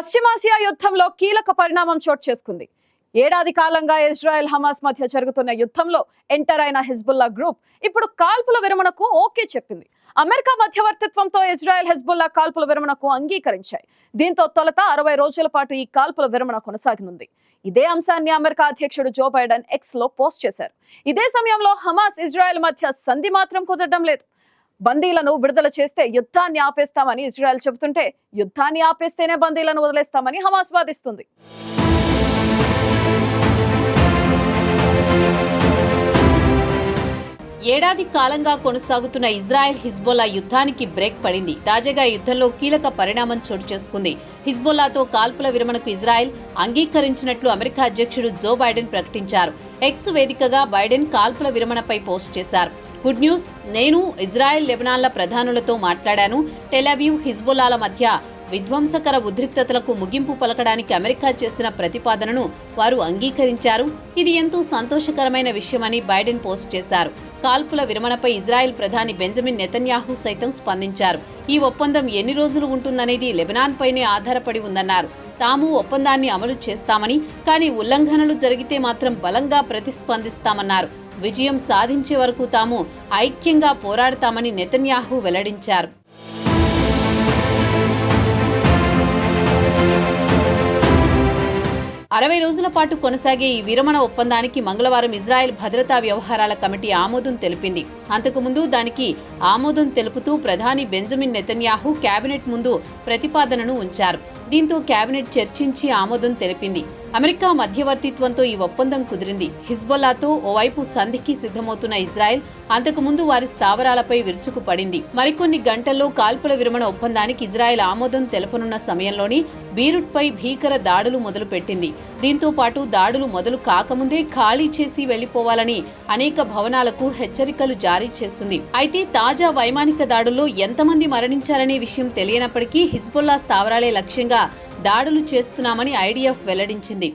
పశ్చిమాసియా యుద్ధంలో కీలక పరిణామం చోటు చేసుకుంది. ఏడాది కాలంగా ఇజ్రాయెల్ హమాస్ మధ్య జరుగుతున్న యుద్ధంలో ఎంటర్ అయిన హిజ్బుల్లా గ్రూప్ ఇప్పుడు కాల్పుల విరమణకు ఓకే చెప్పింది. అమెరికా మధ్యవర్తిత్వంతో ఇజ్రాయెల్ హెజ్బుల్లా కాల్పుల విరమణకు అంగీకరించాయి. దీంతో తొలుత 60 రోజుల పాటు ఈ కాల్పుల విరమణ కొనసాగనుంది. ఇదే అంశాన్ని అమెరికా అధ్యక్షుడు జో బైడెన్ ఎక్స్ లో పోస్ట్ చేశారు. ఇదే సమయంలో హమాస్ ఇజ్రాయెల్ మధ్య సంధి మాత్రం కుదరడం లేదు. బందీలను విడుదల చేస్తే యుద్ధాన్ని ఆపేస్తామని ఇజ్రాయెల్ చెబుతుంటే, యుద్ధాన్ని ఆపేస్తేనే బందీలను వదిలేస్తామని హమాస్ వాదిస్తుంది. ఏడాది కాలంగా కొనసాగుతున్న ఇజ్రాయెల్ హిజ్బుల్లా యుద్ధానికి బ్రేక్ పడింది. తాజాగా యుద్ధంలో కీలక పరిణామం చోటు చేసుకుంది. హిజ్బుల్లాతో కాల్పుల విరమణకు ఇజ్రాయెల్ అంగీకరించినట్లు అమెరికా అధ్యక్షుడు జో బైడెన్ ప్రకటించారు. ఎక్స్ వేదికగా బైడెన్ కాల్పుల విరమణపై పోస్ట్ చేశారు. గుడ్ న్యూస్, నేను ఇజ్రాయెల్ లెబనాన్ల ప్రధానులతో మాట్లాడాను. టెల్ అవీవ్ హిజ్బుల్లాల మధ్య విధ్వంసకర ఉద్రిక్తతలకు ముగింపు పలకడానికి అమెరికా చేసిన ప్రతిపాదనను వారు అంగీకరించారు. ఇది ఎంతో సంతోషకరమైన విషయమని బైడెన్ పోస్ట్ చేశారు. కాల్పుల విరమణపై ఇజ్రాయెల్ ప్రధాని బెంజమిన్ నెతన్యాహు సైతం స్పందించారు. ఈ ఒప్పందం ఎన్ని రోజులు ఉంటుందనేది లెబనాన్ పైనే ఆధారపడి ఉందన్నారు. తాము ఒప్పందాన్ని అమలు చేస్తామని, కానీ ఉల్లంఘనలు జరిగితే మాత్రం బలంగా ప్రతిస్పందిస్తామన్నారు. విజయం సాధించే వరకు తాము ఐక్యంగా పోరాడతామని నెతన్యాహు వెల్లడించారు. అరవై రోజుల పాటు కొనసాగే ఈ విరమణ ఒప్పందానికి మంగళవారం ఇజ్రాయెల్ భద్రతా వ్యవహారాల కమిటీ ఆమోదం తెలిపింది. అంతకుముందు దానికి ఆమోదం తెలుపుతూ ప్రధాని బెంజమిన్ నెతన్యాహు కేబినెట్ ముందు ప్రతిపాదనను ఉంచారు. దీంతో కేబినెట్ చర్చించి ఆమోదం తెలిపింది. అమెరికా మధ్యవర్తిత్వంతో ఈ ఒప్పందం కుదిరింది. హిజ్బుల్లాతో ఓవైపు సంధికి సిద్ధమవుతున్న ఇజ్రాయెల్ అంతకుముందు వారి స్థావరాలపై విరుచుకుపడింది. మరికొన్ని గంటల్లో కాల్పుల విరమణ ఒప్పందానికి ఇజ్రాయెల్ ఆమోదం తెలపనున్న సమయంలోనే బీరుట్పై భీకర దాడులు మొదలుపెట్టింది. దీంతో పాటు దాడులు మొదలు కాకముందే ఖాళీ చేసి వెళ్లిపోవాలని అనేక భవనాలకు హెచ్చరికలు జారీ చేసింది. అయితే తాజా వైమానిక దాడుల్లో ఎంతమంది మరణించారనే విషయం తెలియనప్పటికీ హిజ్బుల్లా స్థావరాలే లక్ష్యంగా దాడులు చేస్తున్నామని ఐడిఎఫ్ వెల్లడించింది.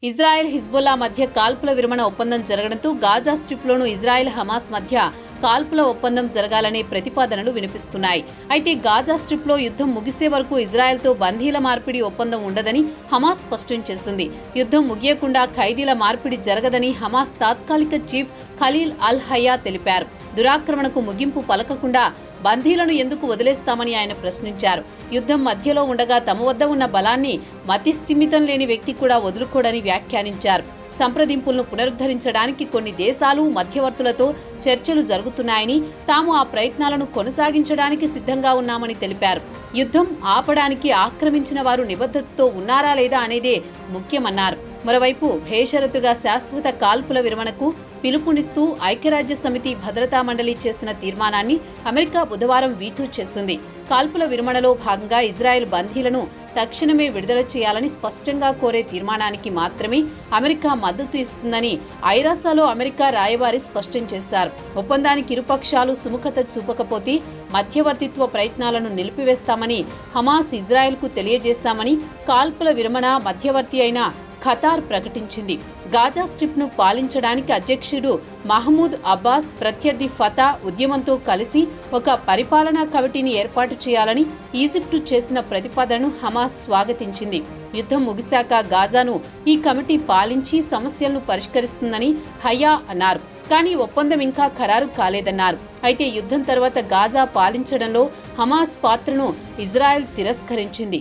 ఇజ్రాయెల్ హిజ్బుల్లా మధ్య కాల్పుల విరమణ ఒప్పందం జరగడంతో గాజా స్ట్రిప్లోనూ ఇజ్రాయెల్ హమాస్ మధ్య కాల్పుల ఒప్పందం జరగాలనే ప్రతిపాదనలు వినిపిస్తున్నాయి. అయితే గాజా స్ట్రిప్లో యుద్ధం ముగిసే వరకు ఇజ్రాయెల్తో బందీల మార్పిడి ఒప్పందం ఉండదని హమాస్ స్పష్టం చేసింది. యుద్ధం ముగియకుండా ఖైదీల మార్పిడి జరగదని హమాస్ తాత్కాలిక చీఫ్ ఖలీల్ అల్ హయా తెలిపారు. దురాక్రమణకు ముగింపు పలకకుండా బందీలను ఎందుకు వదిలేస్తామని ఆయన ప్రశ్నించారు. యుద్ధం మధ్యలో ఉండగా తమ వద్ద ఉన్న బలాన్ని మతిస్థిమితం లేని వ్యక్తి కూడా వదులుకోడని వ్యాఖ్యానించారు. సంప్రదింపులను పునరుద్ధరించడానికి కొన్ని దేశాలు మధ్యవర్తులతో చర్చలు జరుగుతున్నాయని, తాము ఆ ప్రయత్నాలను కొనసాగించడానికి సిద్ధంగా ఉన్నామని తెలిపారు. యుద్ధం ఆపడానికి ఆక్రమించిన వారు నిబద్ధతతో ఉన్నారా లేదా అనేదే ముఖ్యమన్నారు. మరోవైపు బేషరతుగా శాశ్వత కాల్పుల విరమణకు పిలుపునిస్తూ ఐక్యరాజ్య సమితి భద్రతా మండలి చేసిన తీర్మానాన్ని అమెరికా బుధవారం వీటో చేసింది. కాల్పుల విరమణలో భాగంగా ఇజ్రాయెల్ బందీలను తక్షణమే విడుదల చేయాలని స్పష్టంగా కోరే తీర్మానానికి మాత్రమే అమెరికా మద్దతు ఇస్తుందని ఐరాసాలో అమెరికా రాయబారి స్పష్టం చేశారు. ఒప్పందానికి ఇరుపక్షాలు సుముఖత చూపకపోతే మధ్యవర్తిత్వ ప్రయత్నాలను నిలిపివేస్తామని హమాస్ ఇజ్రాయెల్కు తెలియజేశామని కాల్పుల విరమణ మధ్యవర్తి అయిన ఖతార్ ప్రకటించింది. గాజా స్ట్రిప్ను పాలించడానికి అధ్యక్షుడు మహమూద్ అబ్బాస్ ప్రత్యర్థి ఫతా ఉద్యమంతో కలిసి ఒక పరిపాలనా కమిటీని ఏర్పాటు చేయాలని ఈజిప్టు చేసిన ప్రతిపాదనను హమాస్ స్వాగతించింది. యుద్ధం ముగిశాక గాజాను ఈ కమిటీ పాలించి సమస్యలను పరిష్కరిస్తుందని హయా అన్నారు. కానీ ఒప్పందం ఇంకా ఖరారు కాలేదన్నారు. అయితే యుద్ధం తర్వాత గాజా పాలించడంలో హమాస్ పాత్రను ఇజ్రాయెల్ తిరస్కరించింది.